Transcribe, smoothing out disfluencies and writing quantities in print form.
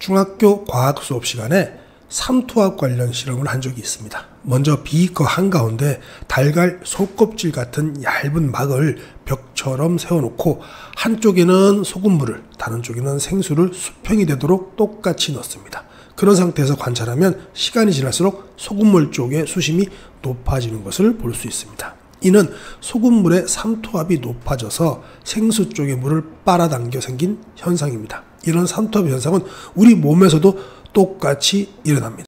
중학교 과학 수업 시간에 삼투압 관련 실험을 한 적이 있습니다. 먼저 비커 한가운데 달걀 속껍질 같은 얇은 막을 벽처럼 세워놓고 한쪽에는 소금물을, 다른 쪽에는 생수를 수평이 되도록 똑같이 넣습니다. 그런 상태에서 관찰하면 시간이 지날수록 소금물 쪽의 수심이 높아지는 것을 볼 수 있습니다. 이는 소금물의 삼투압이 높아져서 생수 쪽의 물을 빨아당겨 생긴 현상입니다. 이런 삼투압 현상은 우리 몸에서도 똑같이 일어납니다.